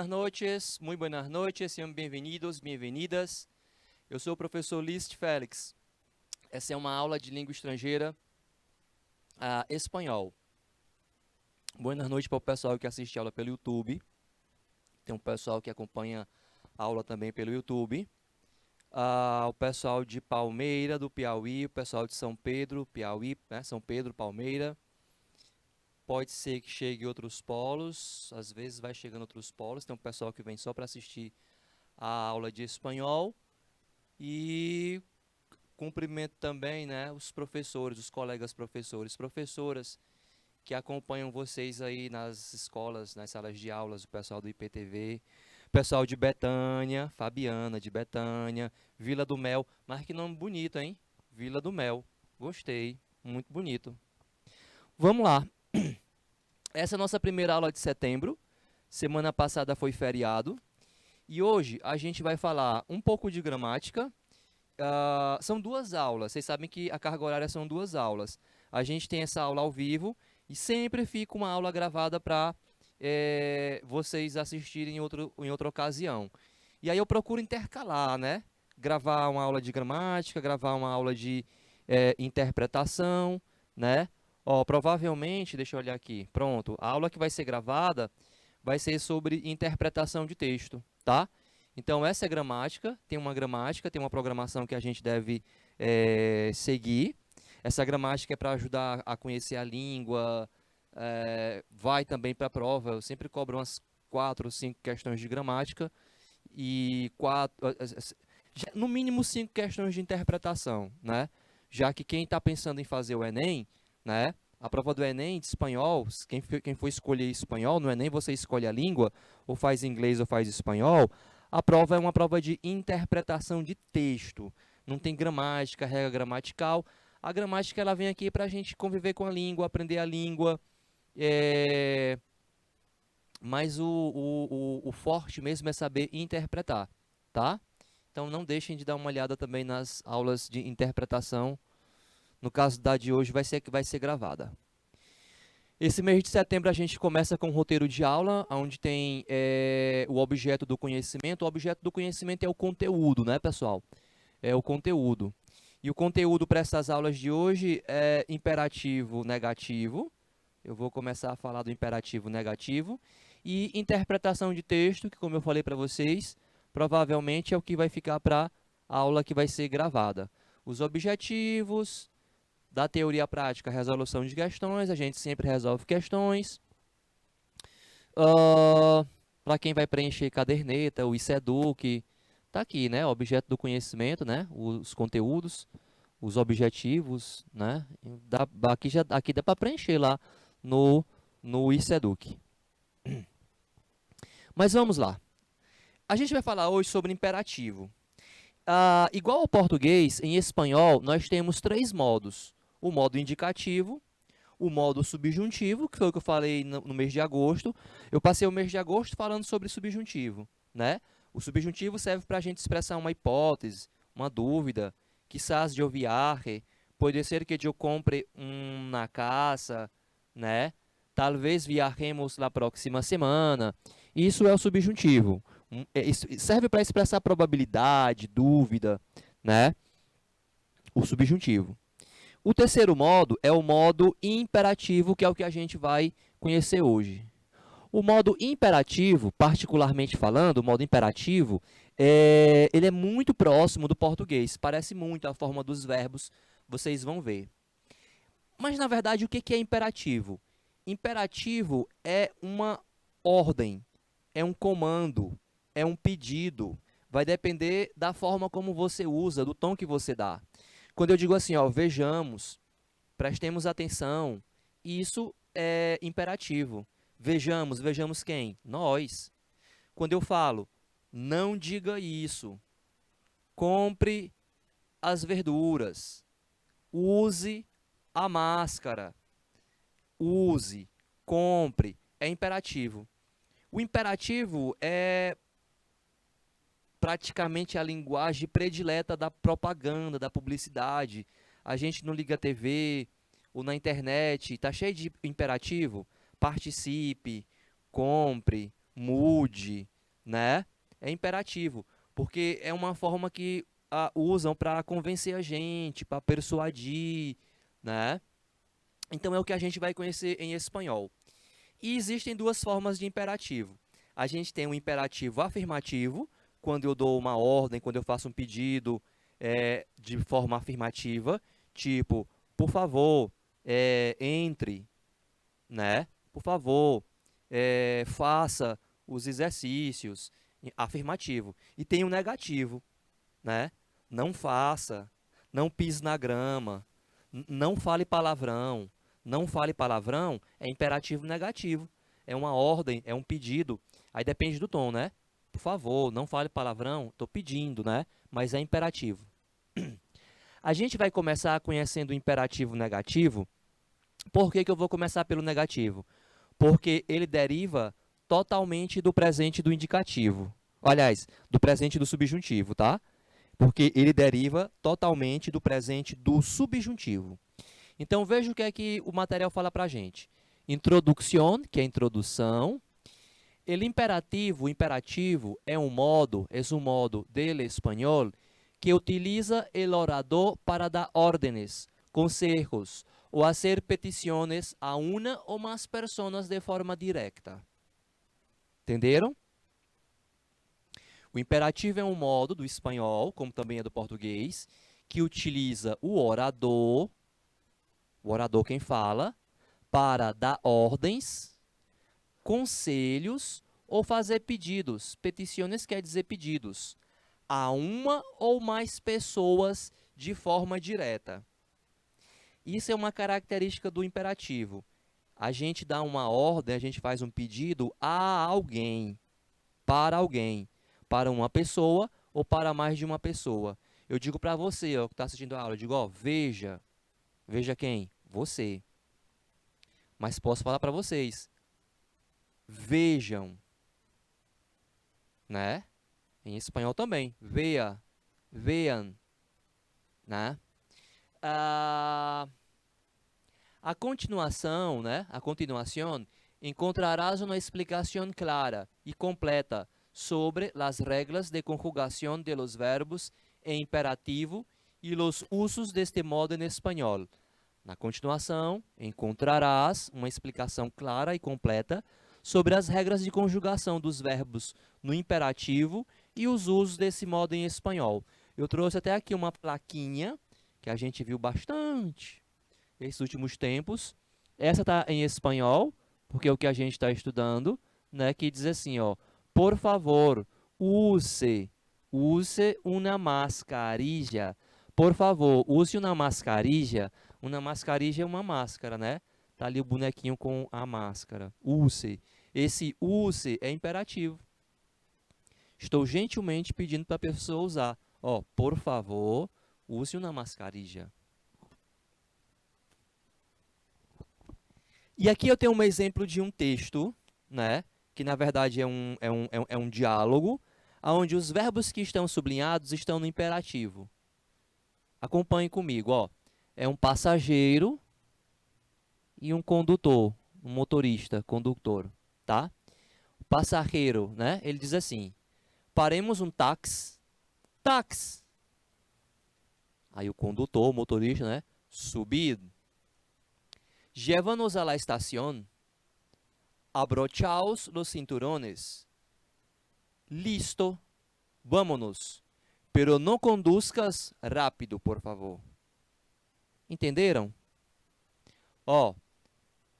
Muy buenas noches, sejam bem-vindos, bem-vindas. Eu sou o professor List Félix. Essa é uma aula de língua estrangeira, espanhol. Boas noites para o pessoal que assiste a aula pelo YouTube. Tem um pessoal que acompanha a aula também pelo YouTube. O pessoal de Palmeira, do Piauí, o pessoal de São Pedro, Piauí, né? São Pedro, Palmeira. Pode ser que chegue outros polos, às vezes vai chegando outros polos. Tem um pessoal que vem só para assistir a aula de espanhol. E cumprimento também, né, os professores, os colegas professores, professoras que acompanham vocês aí nas escolas, nas salas de aulas, o pessoal do IPTV, pessoal de Betânia, Fabiana de Betânia, Vila do Mel. Mas que nome bonito, hein? Vila do Mel. Gostei, muito bonito. Vamos lá. Essa é a nossa primeira aula de setembro. Semana passada foi feriado. E hoje a gente vai falar um pouco de gramática. São duas aulas. Vocês sabem que a carga horária são duas aulas. A gente tem essa aula ao vivo e sempre fica uma aula gravada para vocês assistirem em outra ocasião. E aí eu procuro intercalar, né? Gravar uma aula de gramática, gravar uma aula de interpretação, né? Ó, provavelmente, deixa eu olhar aqui, pronto, a aula que vai ser gravada vai ser sobre interpretação de texto, tá? Então, essa é gramática, tem uma programação que a gente deve seguir. Essa gramática é para ajudar a conhecer a língua, vai também para a prova, eu sempre cobro umas 4 ou 5 questões de gramática e no mínimo 5 questões de interpretação, né? Já que quem está pensando em fazer o Enem, né? A prova do Enem de espanhol, quem for escolher espanhol, no Enem você escolhe a língua, ou faz inglês ou faz espanhol, a prova é uma prova de interpretação de texto. Não tem gramática, regra gramatical. A gramática ela vem aqui para a gente conviver com a língua, aprender a língua. Mas o forte mesmo é saber interpretar, tá? Então não deixem de dar uma olhada também nas aulas de interpretação. No caso da de hoje vai ser gravada. Esse mês de setembro a gente começa com um roteiro de aula, onde tem o objeto do conhecimento. O objeto do conhecimento é o conteúdo, né, pessoal? É o conteúdo. E o conteúdo para essas aulas de hoje é imperativo negativo. Eu vou começar a falar do imperativo negativo. E interpretação de texto, que como eu falei para vocês, provavelmente é o que vai ficar para a aula que vai ser gravada. Os objetivos da teoria prática, resolução de questões, a gente sempre resolve questões. Para quem vai preencher caderneta, o ICEDUC, tá aqui, né? Objeto do conhecimento, né? Os conteúdos, os objetivos, né? Aqui dá para preencher lá no ICEDUC. Mas vamos lá. A gente vai falar hoje sobre imperativo. Igual ao português, em espanhol, nós temos 3 modos. O modo indicativo, o modo subjuntivo, que foi o que eu falei no mês de agosto. Eu passei o mês de agosto falando sobre subjuntivo, né? O subjuntivo serve para a gente expressar uma hipótese, uma dúvida. Quizás yo viaje, pode ser que eu compre na casa, né? Talvez viajemos na próxima semana. Isso é o subjuntivo. Isso serve para expressar probabilidade, dúvida, né? O subjuntivo. O terceiro modo é o modo imperativo, que é o que a gente vai conhecer hoje. O modo imperativo, particularmente falando, o modo imperativo, ele é muito próximo do português. Parece muito a forma dos verbos, vocês vão ver. Mas, na verdade, o que é imperativo? Imperativo é uma ordem, é um comando, é um pedido. Vai depender da forma como você usa, do tom que você dá. Quando eu digo assim, ó, vejamos, prestemos atenção, isso é imperativo. Vejamos quem? Nós. Quando eu falo, não diga isso, compre as verduras, use a máscara, use, compre, é imperativo. O imperativo é praticamente a linguagem predileta da propaganda, da publicidade. A gente não liga a TV ou na internet, está cheio de imperativo. Participe, compre, mude, né? É imperativo, porque é uma forma que usam para convencer a gente, para persuadir, né? Então é o que a gente vai conhecer em espanhol. E existem duas formas de imperativo. A gente tem o imperativo afirmativo, quando eu dou uma ordem, quando eu faço um pedido de forma afirmativa, tipo, por favor, entre, né? Por favor, faça os exercícios, afirmativo. E tem o negativo, né? Não faça, não pise na grama, não fale palavrão. Não fale palavrão é imperativo negativo. É uma ordem, é um pedido. Aí depende do tom, né? Por favor, não fale palavrão, estou pedindo, né? Mas é imperativo. A gente vai começar conhecendo o imperativo negativo. Por que que eu vou começar pelo negativo? Porque ele deriva totalmente do presente do indicativo. Aliás, do presente do subjuntivo, tá? Porque ele deriva totalmente do presente do subjuntivo. Então, veja o que é que o material fala para a gente. Introducción, que é introdução. O imperativo, é um modo del espanhol que utiliza el orador para dar órdenes, consejos o hacer peticiones a una o más personas de forma directa. Entenderam? O imperativo é um modo do espanhol, como também é do português, que utiliza o orador quem fala, para dar ordens, conselhos ou fazer pedidos. Petições quer dizer pedidos a uma ou mais pessoas de forma direta. Isso é uma característica do imperativo. A gente dá uma ordem, a gente faz um pedido a alguém, para uma pessoa ou para mais de uma pessoa. Eu digo para você, ó, que está assistindo a aula, eu digo, ó, veja quem? Você. Mas posso falar para vocês, vejam, né? Em espanhol também, vean, né? A continuação, né? A continuação, encontrarás uma explicação clara e completa sobre as regras de conjugação de los verbos em imperativo e os usos deste modo em espanhol. Na continuação, encontrarás uma explicação clara e completa sobre as regras de conjugação dos verbos no imperativo e os usos desse modo em espanhol. Eu trouxe até aqui uma plaquinha que a gente viu bastante nesses últimos tempos. Essa está em espanhol, porque é o que a gente está estudando, né, que diz assim, ó, por favor, use uma mascarilla. Por favor, use uma mascarilla. Uma mascarilla é uma máscara, né? Tá ali o bonequinho com a máscara. Use. Esse use é imperativo. Estou gentilmente pedindo para a pessoa usar. Ó, por favor, use uma mascarilla. E aqui eu tenho um exemplo de um texto, né? Que na verdade é um diálogo, onde os verbos que estão sublinhados estão no imperativo. Acompanhe comigo, ó. É um passageiro e um condutor, um motorista, condutor, tá? O passageiro, né? Ele diz assim, paremos um táxi, táxi. Aí o condutor, o motorista, né? Subir. Llévanos a la estación. Abrochaos los cinturones. Listo. Vámonos. Pero no conduzcas rápido, por favor. Entenderam? Ó,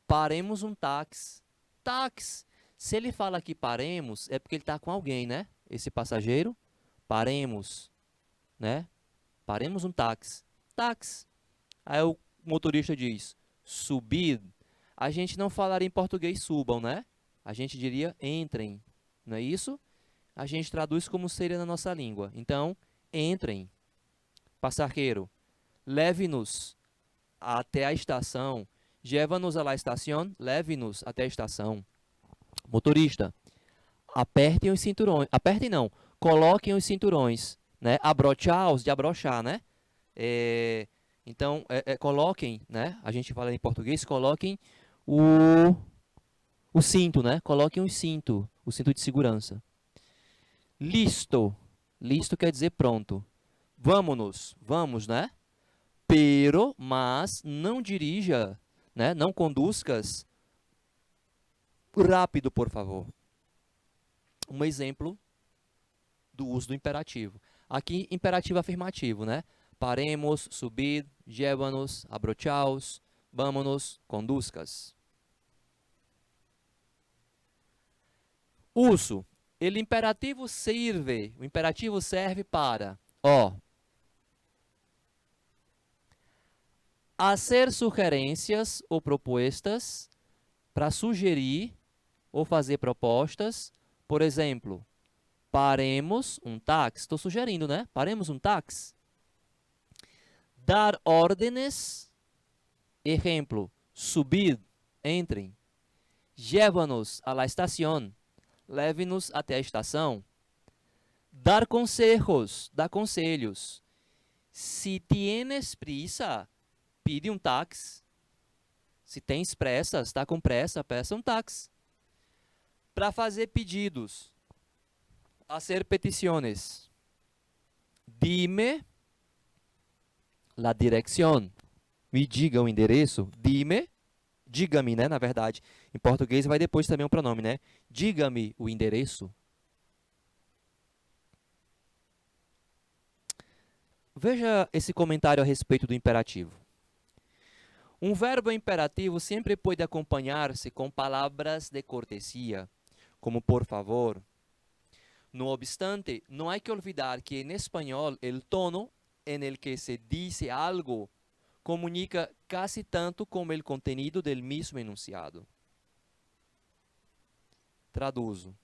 paremos um táxi. Táxi. Se ele fala que paremos, é porque ele está com alguém, né? Esse passageiro. Paremos, né? Paremos um táxi. Táxi. Aí o motorista diz, subir. A gente não falaria em português subam, né? A gente diria entrem. Não é isso? A gente traduz como seria na nossa língua. Então, entrem. Passageiro, leve-nos até a estação. Llévanos a la estación. Leve-nos até a estação. Motorista, apertem os cinturões. Apertem não. Coloquem os cinturões, né? Abrochaos, de abrochar, né? Então, coloquem, né? A gente fala em português, coloquem o cinto, né? Coloquem o cinto. o cinto de segurança. Listo. Listo quer dizer pronto. Vamos, né? Pero, mas, não dirija, né? Não conduzcas rápido, por favor. Um exemplo do uso do imperativo. Aqui, imperativo afirmativo, né? Paremos, subir, llévanos, abrochaos, vámonos, conduzcas. Uso. O imperativo serve para, hacer sugerências ou propostas, para sugerir ou fazer propostas. Por exemplo, paremos um táxi. Estou sugerindo, né? Paremos um táxi. Dar órdenes. Exemplo, subir, entrem. Llévanos a la estación. Leve-nos até a estação. Dar consejos, dar conselhos. Se tienes prisa, pide um táxi. Se tens pressa, está com pressa, peça um táxi. Para fazer pedidos. Hacer peticiones. Dime la dirección. Me diga o endereço. Dime. Diga-me, né, na verdade. Em português vai depois também um pronome, né? Diga-me o endereço. Veja esse comentário a respeito do imperativo. Um verbo imperativo sempre pode acompanhar-se com palavras de cortesia, como por favor. No obstante, não há que olvidar que em espanhol o tono em el que se dice algo comunica casi tanto como o contenido del mismo enunciado. Traduzo.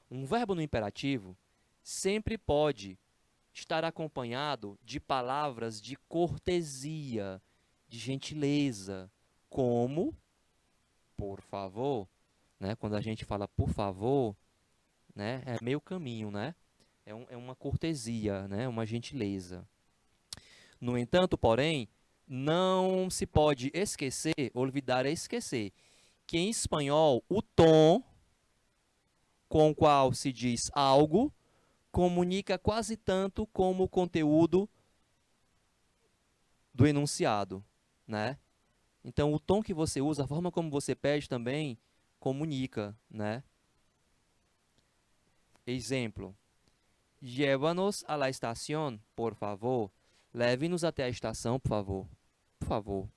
Um verbo no imperativo sempre pode estar acompanhado de palavras de cortesia, de gentileza, como por favor, né? Quando a gente fala por favor, né? É meio caminho, né? É uma cortesia, né? Uma gentileza. No entanto, porém, não se pode esquecer, olvidar é esquecer, que em espanhol o tom com o qual se diz algo comunica quase tanto como o conteúdo do enunciado, né? Então, o tom que você usa, a forma como você pede também comunica, né? Exemplo. Llévanos a la estación, por favor. Leve-nos até a estação, por favor. Por favor.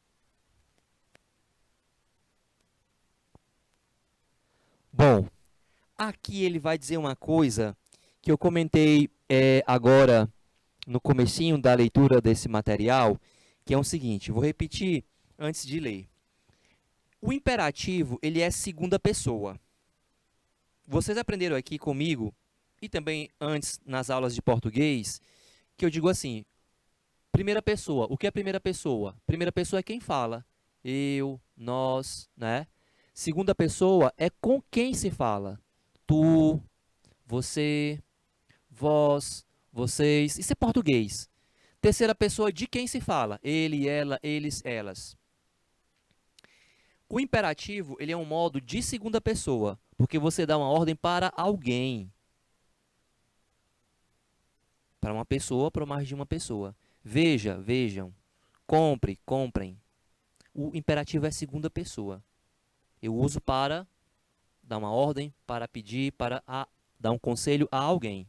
Bom, aqui ele vai dizer uma coisa que eu comentei agora no comecinho da leitura desse material, que é o seguinte, vou repetir antes de ler. O imperativo, ele é segunda pessoa. Vocês aprenderam aqui comigo, e também antes nas aulas de português, que eu digo assim, primeira pessoa. O que é primeira pessoa? Primeira pessoa é quem fala. Eu, nós, né? Segunda pessoa é com quem se fala. Tu, você, vós, vocês. Isso é português. Terceira pessoa de quem se fala. Ele, ela, eles, elas. O imperativo, ele é um modo de segunda pessoa, porque você dá uma ordem para alguém. Para uma pessoa, para mais de uma pessoa. Veja, vejam. Compre, comprem. O imperativo é segunda pessoa. Eu uso para dar uma ordem, para pedir, para dar um conselho a alguém.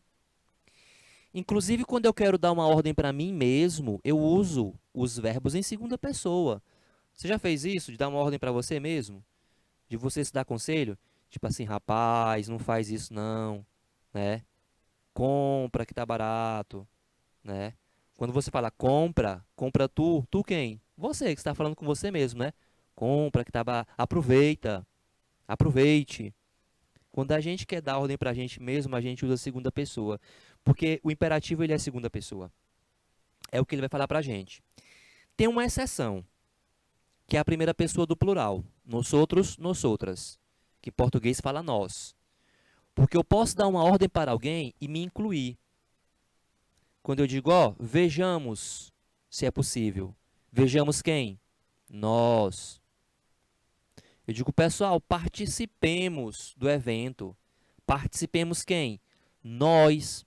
Inclusive, quando eu quero dar uma ordem para mim mesmo, eu uso os verbos em segunda pessoa. Você já fez isso, de dar uma ordem para você mesmo? De você se dar conselho? Tipo assim, rapaz, não faz isso não, né? Compra que tá barato, né? Quando você fala compra, compra tu quem? Você, que está falando com você mesmo, né? Compra que tá barato, aproveita, aproveite. Quando a gente quer dar ordem para a gente mesmo, a gente usa a segunda pessoa. Porque o imperativo, ele é segunda pessoa. É o que ele vai falar para a gente. Tem uma exceção, que é a primeira pessoa do plural. Nós outros, nós outras. Que em português fala nós. Porque eu posso dar uma ordem para alguém e me incluir. Quando eu digo, ó, vejamos se é possível. Vejamos quem? Nós. Eu digo, pessoal, participemos do evento. Participemos quem? Nós,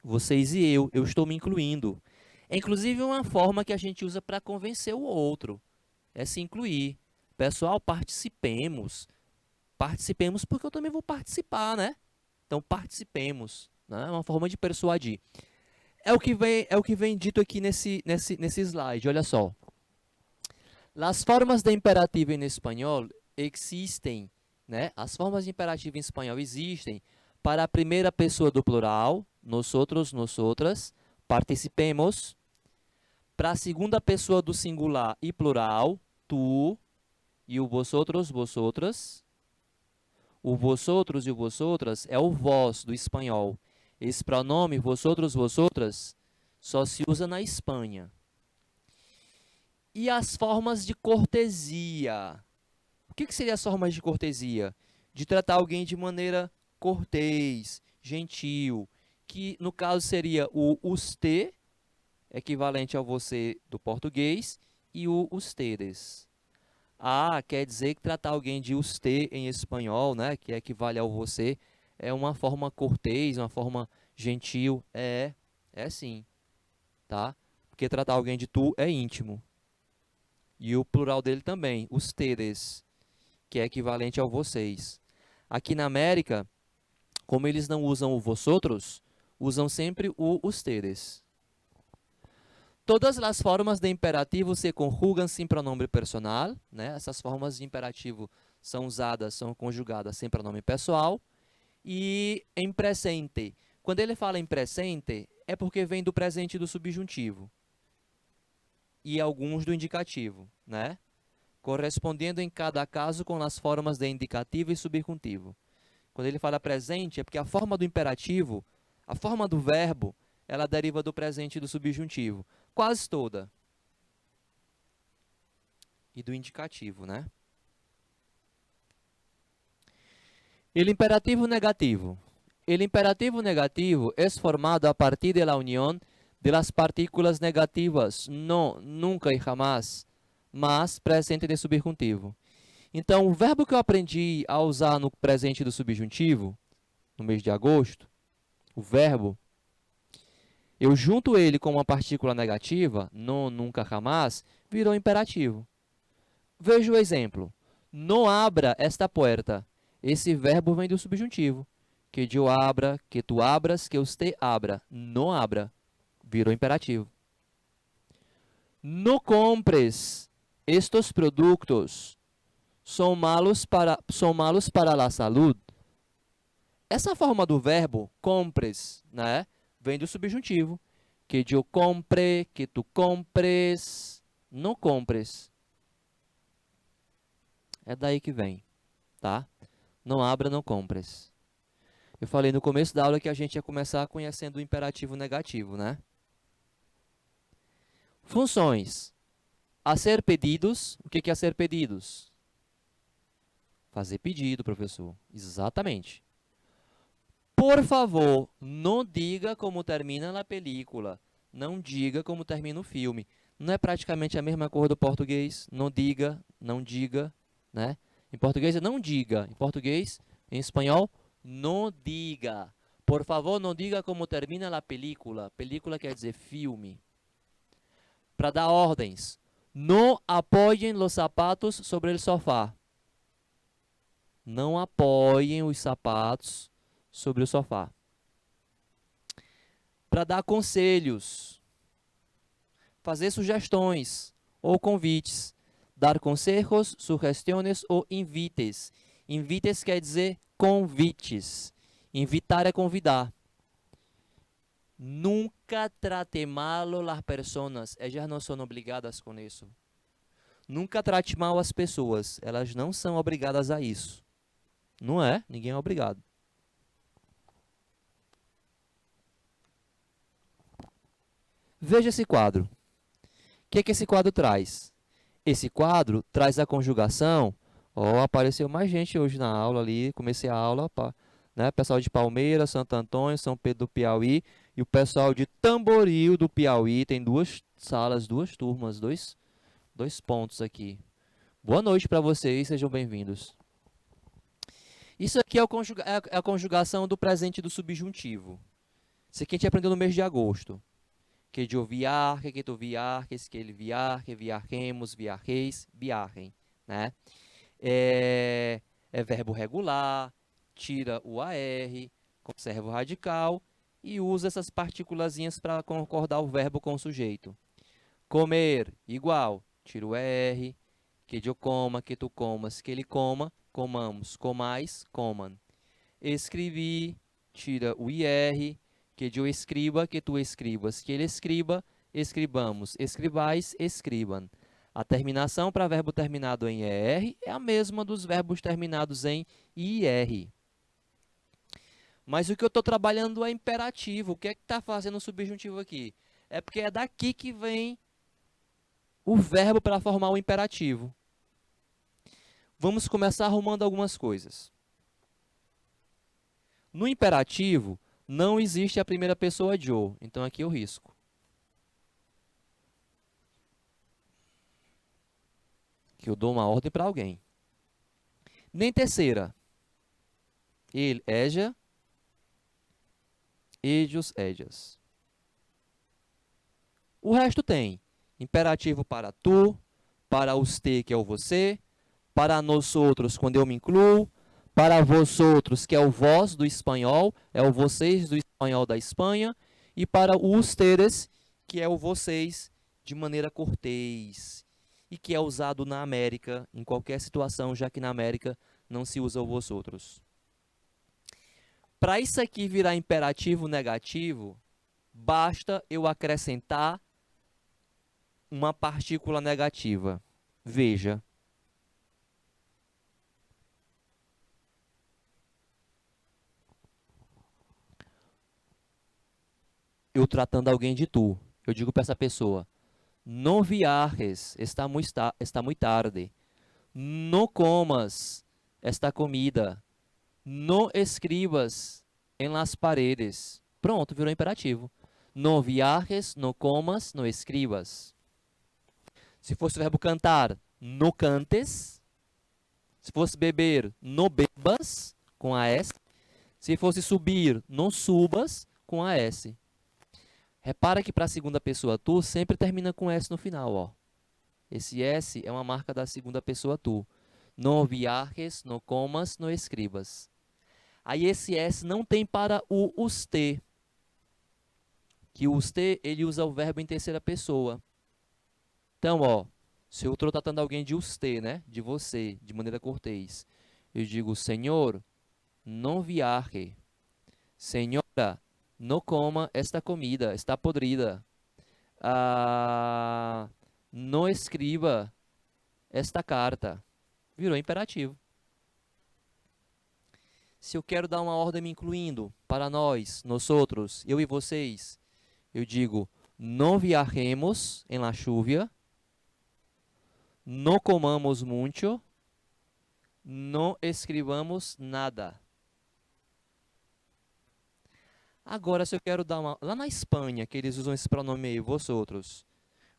vocês e eu estou me incluindo. É inclusive uma forma que a gente usa para convencer o outro, é se incluir. Pessoal, participemos. Participemos porque eu também vou participar, né? Então, participemos, né? É uma forma de persuadir. É o que vem dito aqui nesse slide, olha só. As formas de imperativo em espanhol existem, né? As formas de imperativo em espanhol existem para a primeira pessoa do plural, nosotros, nosotras, participemos. Para a segunda pessoa do singular e plural, tu e o vosotros, vosotras. O vosotros e o vosotras é o vós do espanhol. Esse pronome, vosotros, vosotras, só se usa na Espanha. E as formas de cortesia? O que seriam as formas de cortesia? De tratar alguém de maneira cortês, gentil, que no caso seria o usted, equivalente ao você do português, e o ustedes. Ah, quer dizer que tratar alguém de usted em espanhol, né, que equivale ao você, é uma forma cortês, uma forma gentil. É sim, tá? Porque tratar alguém de tu é íntimo. E o plural dele também, ustedes, que é equivalente ao vocês. Aqui na América, como eles não usam o vosotros, usam sempre o ustedes. Todas as formas de imperativo se conjugam sem pronome personal, né? Essas formas de imperativo são usadas, são conjugadas sem pronome pessoal. E em presente, quando ele fala em presente, é porque vem do presente do subjuntivo. E alguns do indicativo, né? Correspondendo em cada caso com as formas de indicativo e subjuntivo. Quando ele fala presente, é porque a forma do imperativo, a forma do verbo, ela deriva do presente e do subjuntivo. Quase toda. E do indicativo, né? El imperativo negativo. El imperativo negativo es formado a partir de la unión de las partículas negativas, no, nunca e jamás, mas presente de subjuntivo. Então, o verbo que eu aprendi a usar no presente do subjuntivo, no mês de agosto, o verbo, eu junto ele com uma partícula negativa, no, nunca, jamás, virou imperativo. Veja o exemplo. No abra esta puerta. Esse verbo vem do subjuntivo. Que eu abra, que tu abras, que usted abra. No abra. Virou imperativo. No compres estos produtos. São malos para a saúde. Essa forma do verbo, compres, né, vem do subjuntivo. Que eu compre, que tu compres. No compres. É daí que vem, tá? Não abra, não compres. Eu falei no começo da aula que a gente ia começar conhecendo o imperativo negativo, né? Funções. A ser pedidos. O que é a ser pedidos? Fazer pedido, professor. Exatamente. Por favor, não diga como termina a película. Não diga como termina o filme. Não é praticamente a mesma coisa do português? Não diga, né? Em português é não diga. Em português, em espanhol, não diga. Por favor, não diga como termina a película. Película quer dizer filme. Para dar ordens. Não apoiem os sapatos sobre o sofá. Não apoiem os sapatos sobre o sofá. Para dar conselhos. Fazer sugestões ou convites. Dar conselhos, sugestões ou invites. Invites quer dizer convites. Invitar é convidar. Nunca trate mal as pessoas. Elas não são obrigadas com isso. Nunca trate mal as pessoas. Elas não são obrigadas a isso. Não é? Ninguém é obrigado. Veja esse quadro. O que esse quadro traz? Esse quadro traz a conjugação. Ó, apareceu mais gente hoje na aula ali. Comecei a aula, né? Pessoal de Palmeiras, Santo Antônio, São Pedro do Piauí e o pessoal de Tamboril do Piauí. Tem duas salas, duas turmas, dois pontos aqui. Boa noite para vocês, sejam bem-vindos. Isso aqui é, é a conjugação do presente do subjuntivo. Isso aqui a gente aprendeu no mês de agosto. Que de viar, que tu viarques, que ele viar, que viarquemos, viarreis, viarrem, né? É verbo regular, tira o AR, conserva o radical e usa essas partículazinhas para concordar o verbo com o sujeito. Comer, igual, tira o ER, que eu coma, que tu comas, que ele coma, comamos, comais, comam. Escrevi, tira o IR, que eu escriba, que tu escribas, que ele escriba, escribamos, escribais, escribam. A terminação para verbo terminado em ER é a mesma dos verbos terminados em IR. Mas o que eu estou trabalhando é imperativo. O que é que está fazendo o subjuntivo aqui? É porque é daqui que vem o verbo para formar o imperativo. Vamos começar arrumando algumas coisas. No imperativo, não existe a primeira pessoa de eu. Então, aqui eu risco. Que eu dou uma ordem para alguém. Nem terceira. Ele, eja, egios, ejas. O resto tem imperativo para tu, para os te, que é o você, para nós outros, quando eu me incluo, para vós outros, que é o vós do espanhol, é o vocês do espanhol da Espanha, e para os teres, que é o vocês de maneira cortês, e que é usado na América, em qualquer situação, já que na América não se usa o vós outros. Para isso aqui virar imperativo negativo, basta eu acrescentar uma partícula negativa. Veja. Eu tratando alguém de tu. Eu digo para essa pessoa, não viajes, está muito tarde. Não comas esta comida. Não escribas em las paredes. Pronto, virou imperativo. Não viajes, não comas, não escribas. Se fosse o verbo cantar, não cantes. Se fosse beber, não bebas, com a S. Se fosse subir, não subas, com a S. Repara que para a segunda pessoa tu sempre termina com S no final, ó. Esse S é uma marca da segunda pessoa tu. Não viajes, não comas, não escribas. Aí esse S não tem para o usted. Que o usted, ele usa o verbo em terceira pessoa. Então, ó, se eu estou tratando alguém de usted, né? De você, de maneira cortês. Eu digo, senhor, não viaje. Senhora, não coma esta comida, está podrida. Não escreva esta carta. Virou imperativo. Se eu quero dar uma ordem me incluindo para nós outros, eu e vocês, eu digo, não viajemos em la lluvia, não comamos muito, não escrevamos nada. Agora, se eu quero dar uma... Lá na Espanha, que eles usam esse pronome aí, vosotros.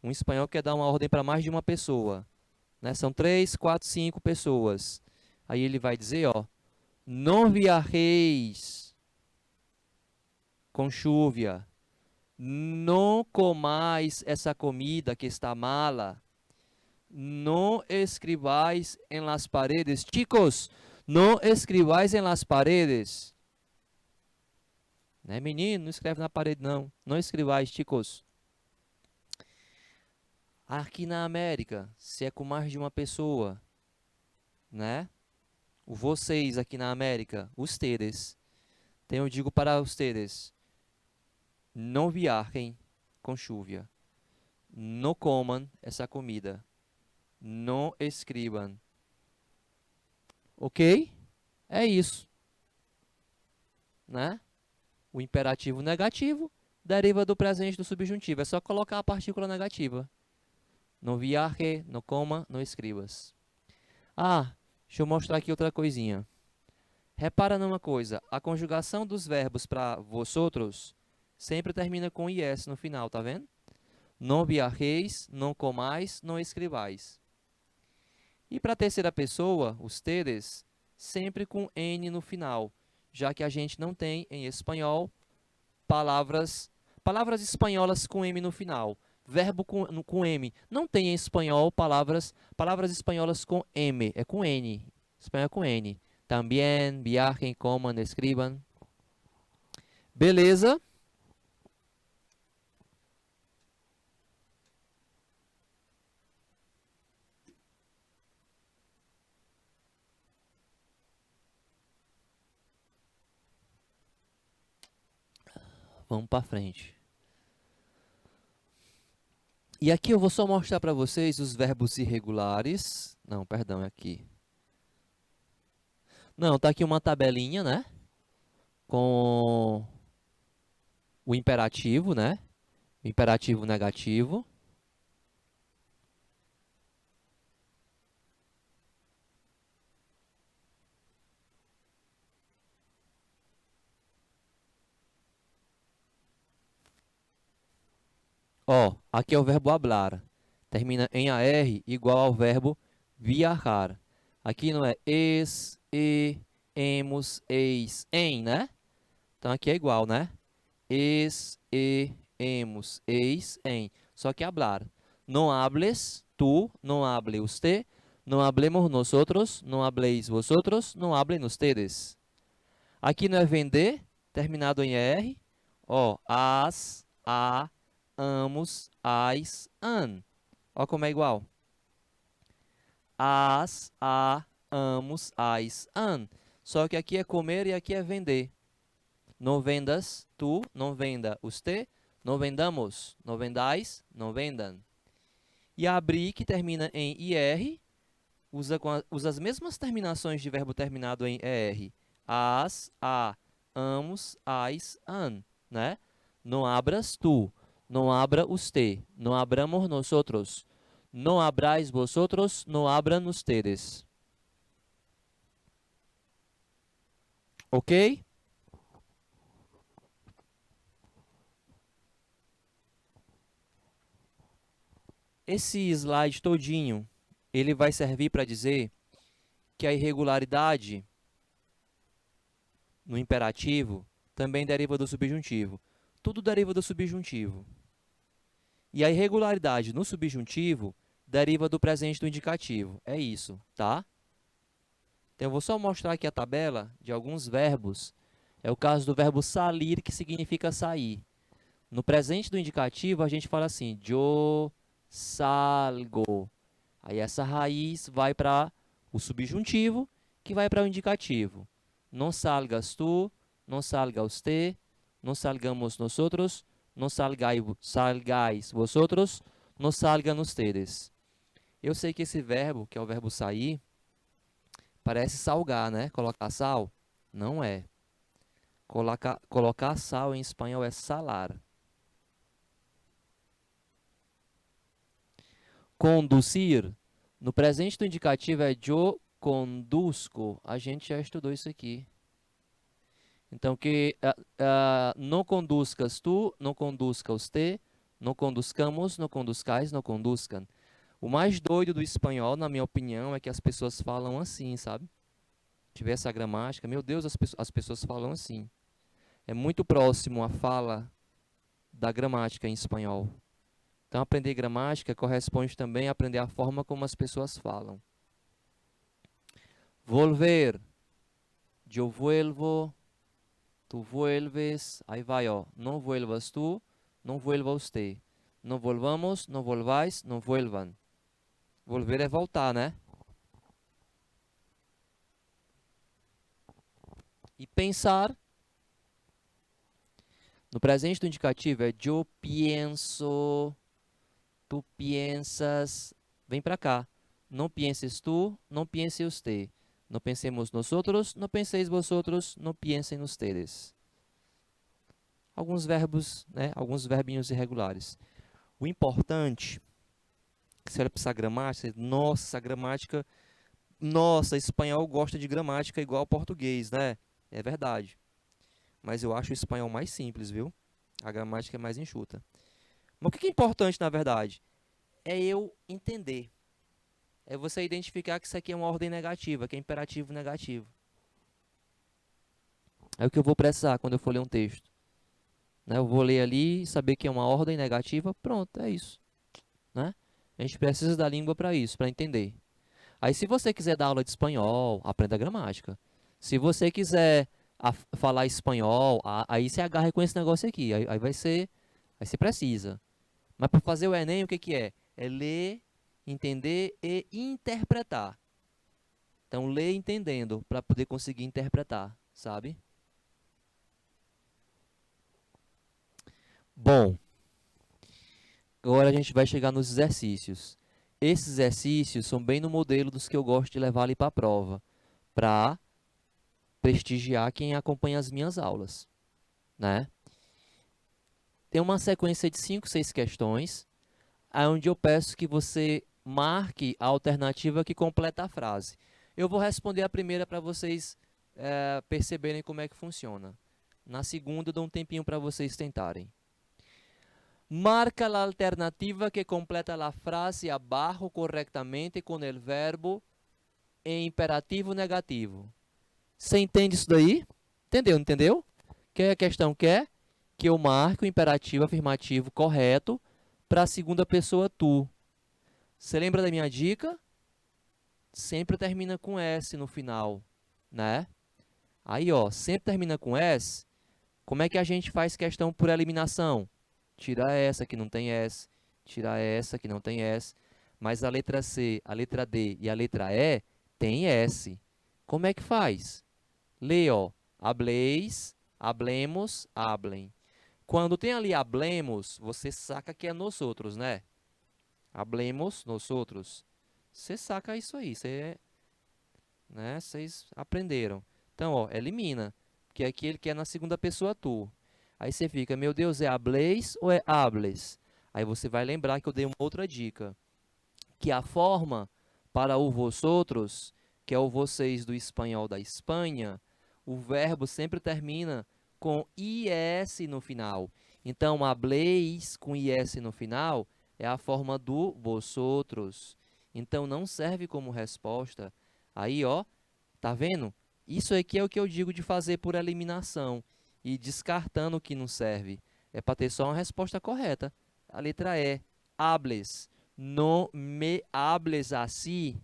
Um espanhol quer dar uma ordem para mais de uma pessoa. Né? São 3, 4, 5 pessoas. Aí ele vai dizer, ó, não viajeis com chuva. Não comais essa comida que está mala. Não escribáis em las paredes. Chicos, não escribáis em las paredes. Né, menino, não escreve na parede, não. Não escribais, chicos. Aqui na América, se é com mais de uma pessoa, né? Vocês aqui na América, ustedes. Então eu digo para ustedes, não viajem com chuva. Não comam essa comida. Não escrevam. Ok? É isso. Né? O imperativo negativo deriva do presente do subjuntivo. É só colocar a partícula negativa. Não viaje, não coma, não escrevas. Deixa eu mostrar aqui outra coisinha. Repara numa coisa. A conjugação dos verbos para vosotros sempre termina com IS no final, tá vendo? Não viajeis, não comais, não escrevais. E para a terceira pessoa, ustedes, sempre com N no final, já que a gente não tem em espanhol palavras espanholas com M no final. Verbo com M. Não tem em espanhol palavras espanholas com M, é com N. Espanhol é com N. También, viajem, coman, escriban. Beleza? Vamos para frente. E aqui eu vou só mostrar para vocês os verbos irregulares. Não, perdão, é aqui. Não, tá aqui uma tabelinha, né? Com o imperativo, né? O imperativo negativo. Ó, aqui é o verbo hablar. Termina em AR igual ao verbo viajar. Aqui não é es, e, hemos, eis, em, né? Então aqui é igual, né? Es, e, hemos, eis, em. Só que hablar. Não hables, tú, não hable usted, não hablemos nosotros, não habléis vosotros, não hablem ustedes. Aqui não é vender, terminado em R. Ó, as, a, amos, as, an. Ó como é igual. As, a, amos, as, an. Só que aqui é comer e aqui é vender. Não vendas, tu, não venda, usted, não vendamos, não vendais, não vendam. E abrir, que termina em IR, usa as mesmas terminações de verbo terminado em ER. As, a, amos, as, an, né? Não abras tu, não abra usted, não abramos nosotros, não abrais vosotros, não abran ustedes. Ok? Esse slide todinho, ele vai servir para dizer que a irregularidade no imperativo também deriva do subjuntivo. Tudo deriva do subjuntivo. E a irregularidade no subjuntivo deriva do presente do indicativo. É isso, tá? Então, eu vou só mostrar aqui a tabela de alguns verbos. É o caso do verbo salir, que significa sair. No presente do indicativo, a gente fala assim, yo salgo. Aí essa raiz vai para o subjuntivo, que vai para o indicativo. Não salgas tu, não salga usted, não salgamos nosotros, não salgais vosotros, não salgan ustedes. Eu sei que esse verbo, que é o verbo sair, parece salgar, né? Colocar sal. Não é. Colocar sal em espanhol é salar. Conduzir, no presente do indicativo é yo conduzco. A gente já estudou isso aqui. Então, que não conduzcas tu, não conduzca usted, não conduzcamos, não conduzcais, não conduzcam. O mais doido do espanhol, na minha opinião, é que as pessoas falam assim, sabe? Tiver essa gramática, meu Deus, as pessoas falam assim. É muito próximo a fala da gramática em espanhol. Então, aprender gramática corresponde também a aprender a forma como as pessoas falam. Volver. Eu vuelvo. Tu vuelves. Aí vai, ó. Não vuelvas tu, não vuelva usted. Não volvamos, não volvais, não vuelvan. Volver é voltar, né? E pensar. No presente do indicativo é yo pienso. Tu piensas. Vem para cá. Não pienses tu, não piense usted. Não pensemos nosotros, não penseis vosotros, não piensem ustedes. Alguns verbos, né? Alguns verbinhos irregulares. O importante, que você olha para essa gramática, nossa, essa gramática, nossa, espanhol gosta de gramática igual ao português, né? É verdade. Mas eu acho o espanhol mais simples, viu? A gramática é mais enxuta. Mas o que é importante, na verdade? É eu entender. é você identificar que isso aqui é uma ordem negativa, que é imperativo negativo. É o que eu vou precisar quando eu for ler um texto. Né? Eu vou ler ali, saber que é uma ordem negativa, pronto, é isso. Né? A gente precisa da língua para isso, para entender. Aí, se você quiser dar aula de espanhol, aprenda a gramática. Se você quiser falar espanhol, aí você agarra com esse negócio aqui. Aí você precisa. Mas para fazer o Enem, o que que é? É ler, entender e interpretar. Então, ler entendendo para poder conseguir interpretar, sabe? Bom, agora a gente vai chegar nos exercícios. Esses exercícios são bem no modelo dos que eu gosto de levar ali para a prova, para prestigiar quem acompanha as minhas aulas, né? Tem uma sequência de 5, 6 questões, onde eu peço que você marque a alternativa que completa a frase. Eu vou responder a primeira para vocês perceberem como é que funciona. Na segunda, eu dou um tempinho para vocês tentarem. Marca a alternativa que completa a frase abaixo corretamente com o verbo em imperativo negativo. Você entende isso daí? Entendeu? Entendeu? Que a questão quer que eu marque o imperativo afirmativo correto para a segunda pessoa tu. Você lembra da minha dica? Sempre termina com S no final, né? Aí, ó, sempre termina com S. Como é que a gente faz questão por eliminação? Tira essa que não tem S, tira essa que não tem S. Mas a letra C, a letra D e a letra E tem S. Como é que faz? Lê, ó. Habléis, hablemos, hablem. Quando tem ali hablemos, você saca que é nós outros, né? Hablemos, nós outros. Você saca isso aí, né? Vocês aprenderam. Então, ó, elimina, porque aqui ele quer na segunda pessoa tu. Aí você fica, meu Deus, é habléis ou é hables? Aí você vai lembrar que eu dei uma outra dica, que a forma para o vosotros, que é o vocês do espanhol da Espanha, o verbo sempre termina com is no final. Então, habléis com is no final é a forma do vosotros. Então, não serve como resposta. Aí, ó, tá vendo? Isso aqui é o que eu digo de fazer por eliminação e descartando o que não serve. É para ter só uma resposta correta. A letra E, hables. No me hables así.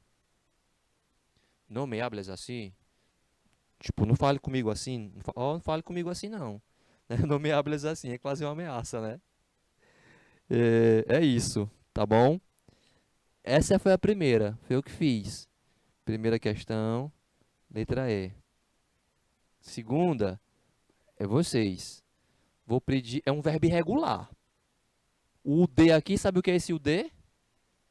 No me hables así. Tipo, não fale comigo assim. Não fale comigo assim, não. Não me hables assim, é quase uma ameaça, né? É isso, tá bom? Essa foi a primeira, foi o que fiz. Primeira questão, letra E. Segunda, é vocês. Vou pedir, é um verbo irregular. O D aqui, sabe o que é esse UD?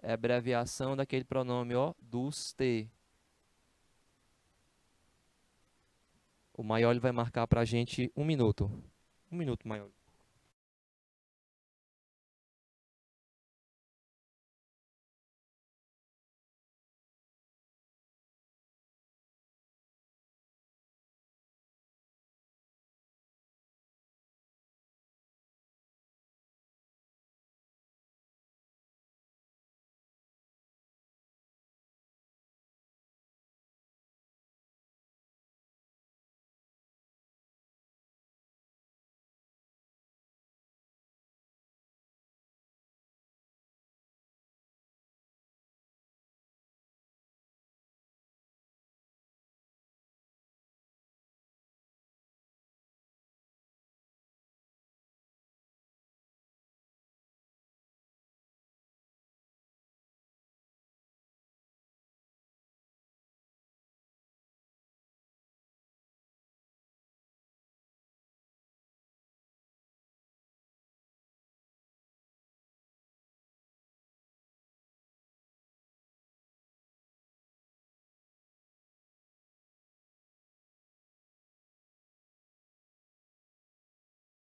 É a abreviação daquele pronome, ó, dos T. O maior ele vai marcar para a gente 1 minuto. 1 minuto, maior.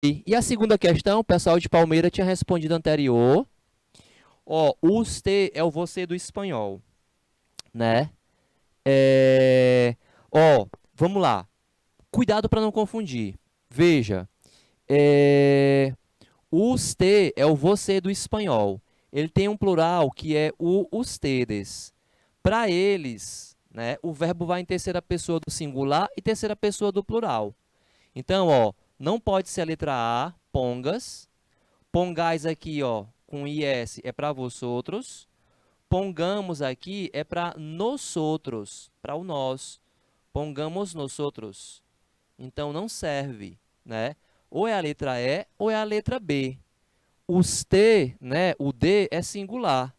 E a segunda questão, o pessoal de Palmeira tinha respondido anterior. Ó, usted é o você do espanhol, né? Ó, vamos lá. Cuidado para não confundir. Veja, usted é o você do espanhol. Ele tem um plural que é o ustedes. Para eles, né, o verbo vai em terceira pessoa do singular e terceira pessoa do plural. Então, ó, não pode ser a letra A, pongas. Pongais aqui, ó, com IS é para vosotros. Pongamos aqui é para nosotros, para o nós. Pongamos nosotros. Então, não serve, né? Ou é a letra E ou é a letra B. Os T, né, o D é singular.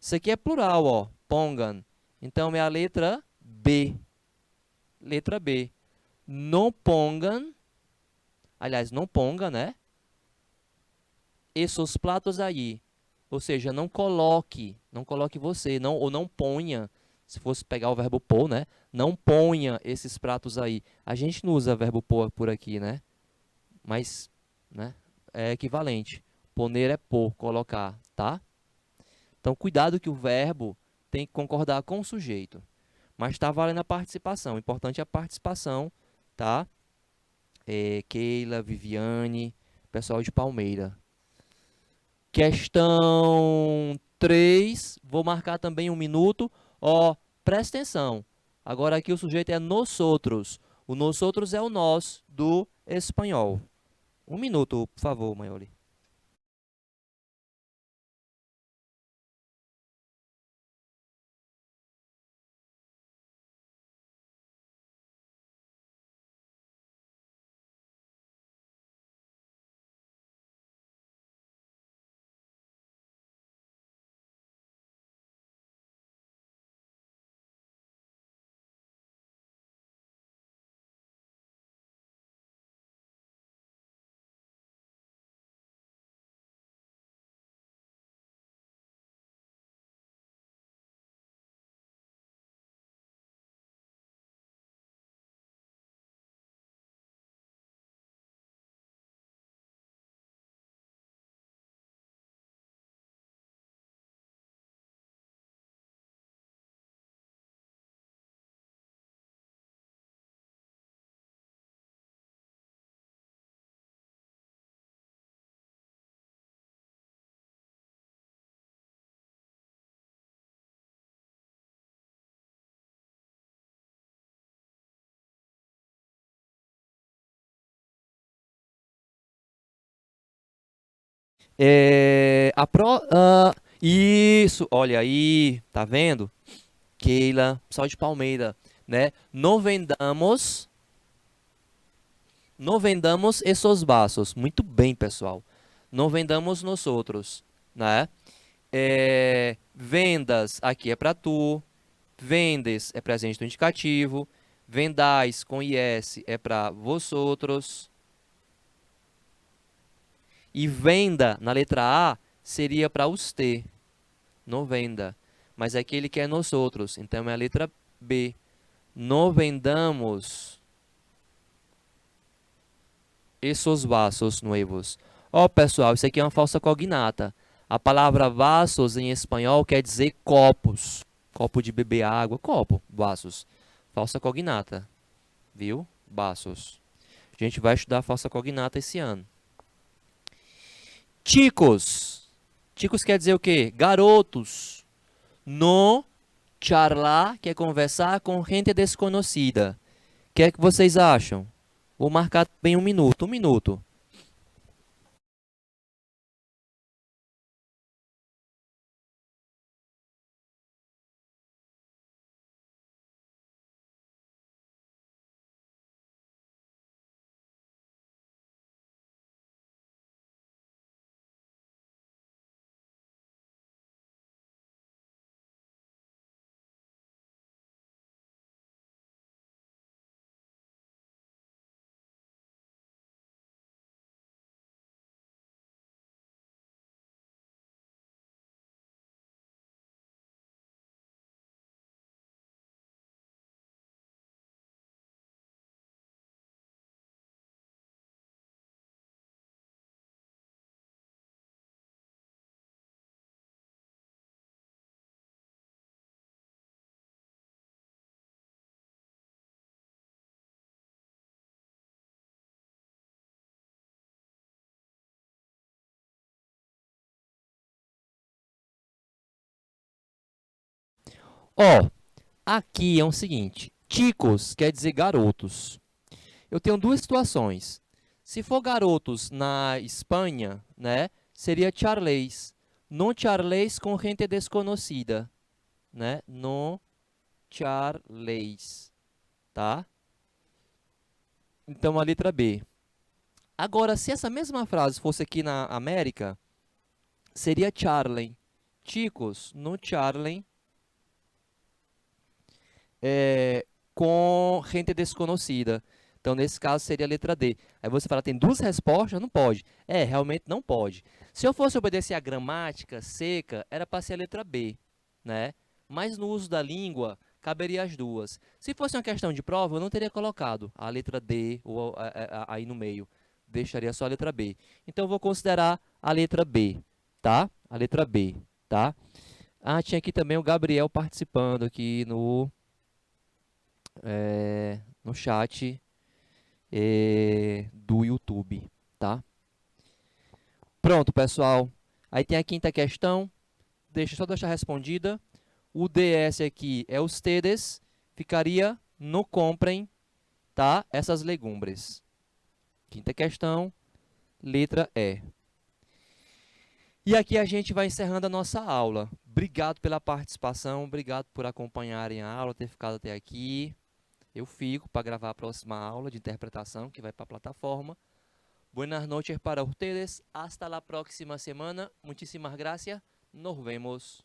Isso aqui é plural, ó, pongan. Então, é a letra B. Letra B. Não pongan, aliás, não ponga, né? Esses pratos aí. Ou seja, não coloque você, não, ou não ponha, se fosse pegar o verbo pôr, né? Não ponha esses pratos aí. A gente não usa verbo pôr por aqui, né? Mas, né? É equivalente. Poner é pôr, colocar, tá? Então, cuidado que o verbo tem que concordar com o sujeito. Mas está valendo a participação. O importante é a participação, tá? Keila, Viviane, pessoal de Palmeira. Questão 3, vou marcar também 1 minuto. Ó, presta atenção. Agora aqui o sujeito é nosotros. O nosotros é o nós do espanhol. 1 minuto, por favor, Maioli. Isso, olha aí, tá vendo? Keila, pessoal de Palmeira, né? Não vendamos esses vasos. Muito bem, pessoal. Não vendamos nós outros, né? Vendas aqui é para tu. Vendes é presente do indicativo. Vendais com IS é para vosotros. E venda na letra A seria para os T. Não venda. Mas aqui ele quer nós outros. Então é a letra B. Não vendamos esses vasos novos. Ó, pessoal, isso aqui é uma falsa cognata. A palavra vasos em espanhol quer dizer copos. Copo de beber água, copo, vasos. Falsa cognata, viu? Vasos. A gente vai estudar falsa cognata esse ano. Chicos. Chicos quer dizer o quê? Garotos. No charlar quer conversar com gente desconhecida. O que é que vocês acham? Vou marcar bem 1 minuto. 1 minuto. Ó, aqui é o seguinte, chicos quer dizer garotos. Eu tenho duas situações. Se for garotos na Espanha, né, seria charles. No charles com gente desconhecida, né? No charles, tá? Então, a letra B. Agora, se essa mesma frase fosse aqui na América, seria Charlie. Chicos, no Charlie, com gente desconhecida. Então, nesse caso, seria a letra D. Aí você fala, tem duas respostas? Não pode. Realmente não pode. Se eu fosse obedecer a gramática seca, era para ser a letra B, né? Mas no uso da língua, caberia as duas. Se fosse uma questão de prova, eu não teria colocado a letra D ou aí no meio. Deixaria só a letra B. Então, eu vou considerar a letra B, tá? A letra B, tá? Ah, tinha aqui também o Gabriel participando aqui no chat do YouTube, tá? Pronto, pessoal. Aí tem a quinta questão. Só deixar respondida. O DS aqui é ustedes. Ficaria no comprem, tá? Essas legumbres. Quinta questão, letra E. E aqui a gente vai encerrando a nossa aula. Obrigado pela participação, obrigado por acompanharem a aula, ter ficado até aqui. Eu fico para gravar a próxima aula de interpretação, que vai para a plataforma. Buenas noches para ustedes. Hasta la próxima semana. Muchísimas gracias. Nos vemos.